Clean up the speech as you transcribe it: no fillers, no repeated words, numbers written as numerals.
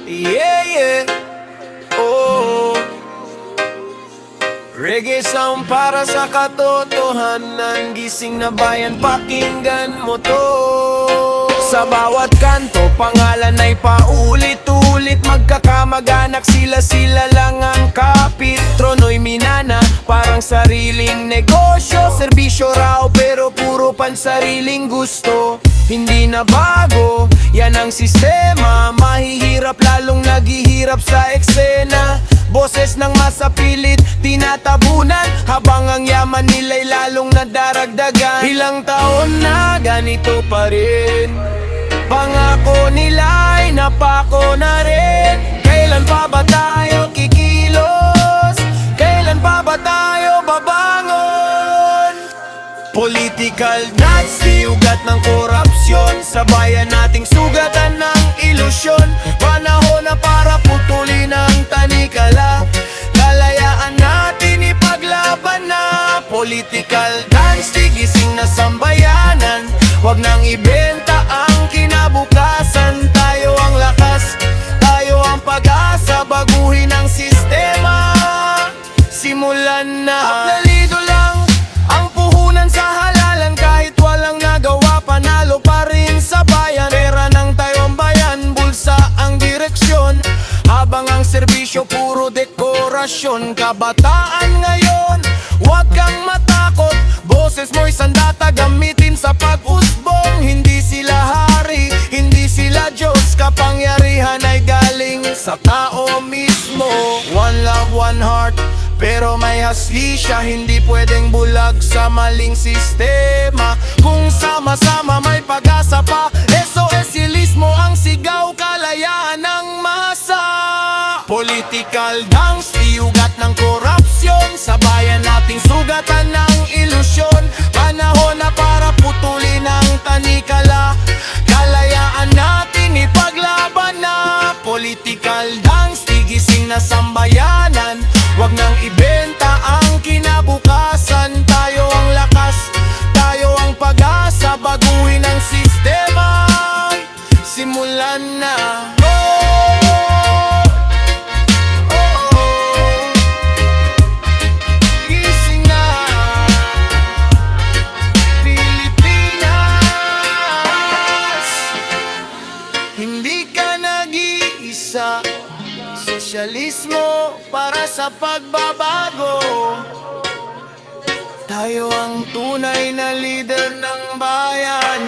Yeah, yeah. Oh, reggae sound para sa katotohanan. Gising na bayan, pakinggan mo to. Sa bawat kanto, pangalan ay paulit-ulit. Magkakamag-anak sila lang ang kapit. Trono'y minana, parang sariling negosyo. Serbisyo raw pero puro pansariling gusto. Hindi na bago, yan ang sistema. Mahihirap lalong naghihirap sa eksena. Boses ng masapilit, tinatabunan, habang ang yaman nila'y lalong nadaragdagan. Ilang taon na ganito pa rin, pangako nila'y napako na rin. Kailan pa ba tayo kikilos? Kailan pa ba tayo babangon? Political nuts, di ugat ng korupsyon. Sa bayan nating sugatan ng ilusyon. Panahon na para putulin ang tanikala. Kalayaan natin ipaglaban na. Political dance, tigising na sambayanan. Huwag nang ibenta ang kinabukasan. Tayo ang lakas, tayo ang pag-asa. Baguhin ang sistema, simulan na. Apnalido lang ang puhunan sa halalan. Kahit walang nagawa, panalo pa rin sa bayan. Pera ng tayong bayan, bulsa ang direksyon. Habang ang serbisyo puro dekorasyon. Kabataan ngayon, huwag kang matakot. Boses mo'y sandata, gamitin sa pag-usbong. Hindi sila hari, hindi sila Diyos. Kapangyarihan ay galing sa tao mismo. One love, one heart, pero may haslisya. Hindi pwedeng bulag sa maling sistema. Kung sama-sama may pag-asa pa. SOS-ilismo ang sigaw, kalayaan ng masa. Political dance, iugat ng korupsyon. Sa bayan nating sugatan ng ilusyon. Panahon na para putulin ang tanikala. Kalayaan natin ipaglaban na. Political dance, tigising na sambayanan. Huwag nang ibenta ang kinabukasan. Tayo ang lakas, tayo ang pag-asa. Baguhin ang sistema, simulan na. Gising na Pilipinas, hindi ka nag-iisa. Sosyalismo para sa pagbabago. Tayo ang tunay na leader ng bayan.